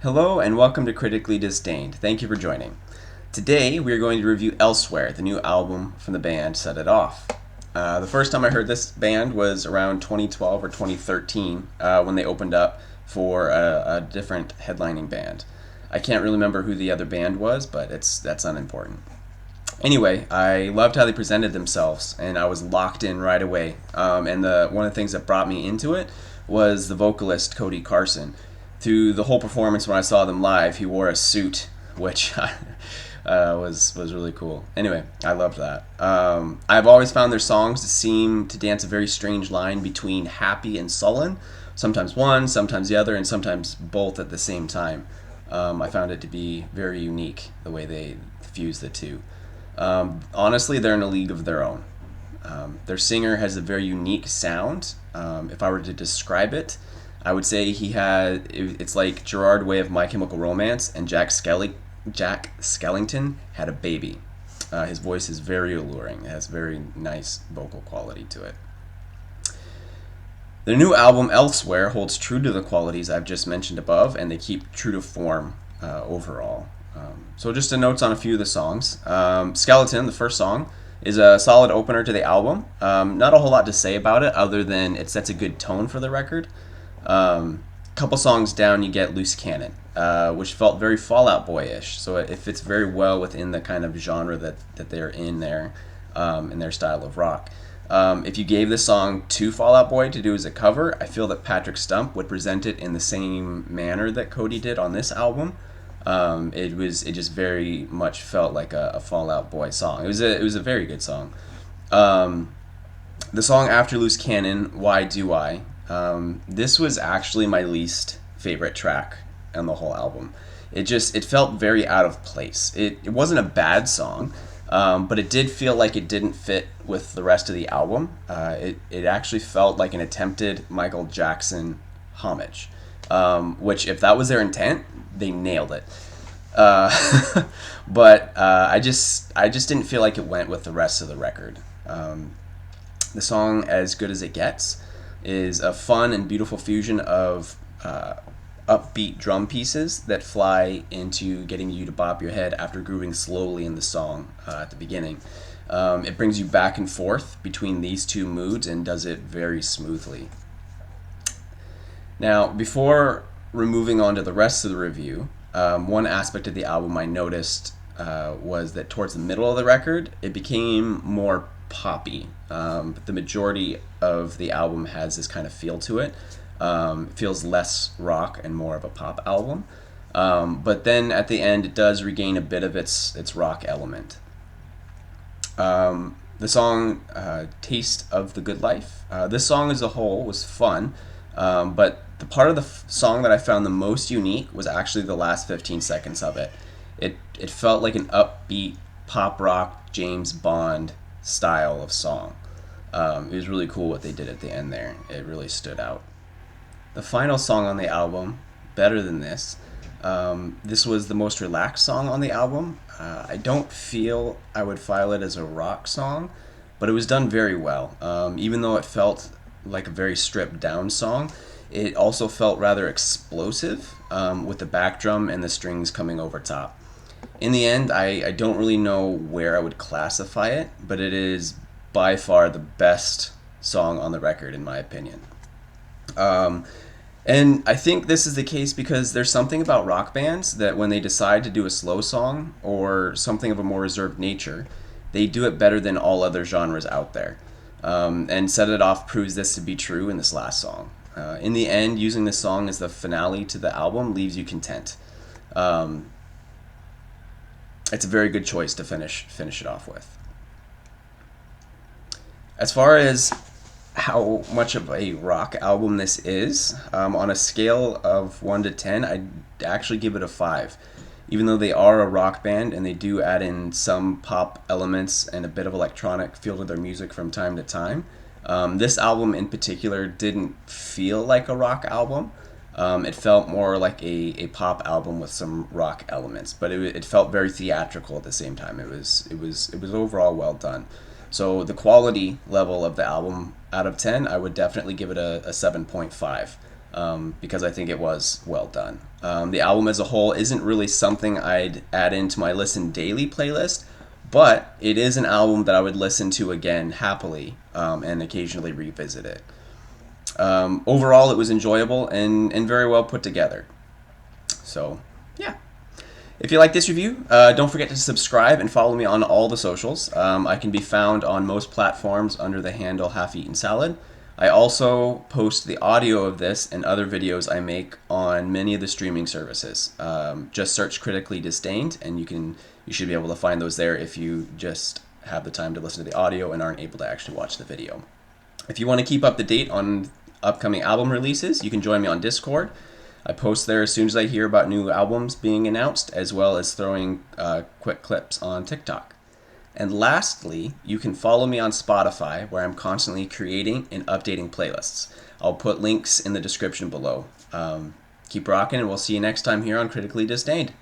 Hello and welcome to Critically Disdained. Thank you for joining. Today we are going to review Elsewhere, the new album from the band Set It Off. The first time I heard this band was around 2012 or 2013 when they opened up for a different headlining band. I can't really remember who the other band was, but that's unimportant. Anyway, I loved how they presented themselves, and I was locked in right away. And one of the things that brought me into it was the vocalist Cody Carson. Through the whole performance, when I saw them live, he wore a suit, which was really cool. Anyway, I loved that. I've always found their songs to seem to dance a very strange line between happy and sullen. Sometimes one, sometimes the other, and sometimes both at the same time. I found it to be very unique the way they fuse the two. Honestly, they're in a league of their own. Their singer has a very unique sound. If I were to describe it, I would say it's like Gerard Way of My Chemical Romance and Jack Skellington had a baby. His voice is very alluring. It has very nice vocal quality to it. Their new album, Elsewhere, holds true to the qualities I've just mentioned above, and they keep true to form overall. So just a notes on a few of the songs. Skeleton, the first song, is a solid opener to the album. Not a whole lot to say about it other than it sets a good tone for the record. Couple songs down, you get Loose Cannon, which felt very Fall Out Boy-ish. So it fits very well within the kind of genre that they're in there, in their style of rock. If you gave this song to Fall Out Boy to do as a cover, I feel that Patrick Stump would present it in the same manner that Cody did on this album. It just very much felt like a Fall Out Boy song. It was a very good song. The song after Loose Cannon, Why Do I? This was actually my least favorite track on the whole album. It felt very out of place. It wasn't a bad song, but it did feel like it didn't fit with the rest of the album. It actually felt like an attempted Michael Jackson homage, which if that was their intent, they nailed it. But I just didn't feel like it went with the rest of the record. The song As Good As It Gets is a fun and beautiful fusion of upbeat drum pieces that fly into getting you to bop your head after grooving slowly in the song at the beginning. It brings you back and forth between these two moods and does it very smoothly. Now, before moving on to the rest of the review, one aspect of the album I noticed was that towards the middle of the record, it became more poppy. But the majority of the album has this kind of feel to it. It feels less rock and more of a pop album. But then at the end, it does regain a bit of its rock element. The song Taste of the Good Life. This song as a whole was fun, but the part of the song that I found the most unique was actually the last 15 seconds of it. It felt like an upbeat pop rock James Bond style of song. It was really cool what they did at the end there. It really stood out. The final song on the album, Better Than This, this was the most relaxed song on the album. I don't feel I would file it as a rock song, but it was done very well. Even though it felt like a very stripped down song, it also felt rather explosive with the back drum and the strings coming over top. In the end, I don't really know where I would classify it, but it is by far the best song on the record, in my opinion. And I think this is the case because there's something about rock bands that when they decide to do a slow song or something of a more reserved nature, they do it better than all other genres out there. And Set It Off proves this to be true in this last song. In the end, using this song as the finale to the album leaves you content. It's a very good choice to finish it off with. As far as how much of a rock album this is, on a scale of 1 to 10, I'd actually give it a 5. Even though they are a rock band and they do add in some pop elements and a bit of electronic feel to their music from time to time, this album in particular didn't feel like a rock album. It felt more like a pop album with some rock elements, but it felt very theatrical at the same time. It was overall well done. So the quality level of the album out of 10, I would definitely give it a 7.5. because I think it was well done. The album as a whole isn't really something I'd add into my listen daily playlist, but it is an album that I would listen to again happily, and occasionally revisit it. Overall, it was enjoyable and very well put together. So, yeah. If you like this review, don't forget to subscribe and follow me on all the socials. I can be found on most platforms under the handle Half Eaten Salad. I also post the audio of this and other videos I make on many of the streaming services. Just search Critically Disdained, and you should be able to find those there if you just have the time to listen to the audio and aren't able to actually watch the video. If you want to keep up to date on upcoming album releases, you can join me on Discord. I post there as soon as I hear about new albums being announced, as well as throwing quick clips on TikTok. And lastly, you can follow me on Spotify, where I'm constantly creating and updating playlists. I'll put links in the description below. Keep rocking, and we'll see you next time here on Critically Disdained.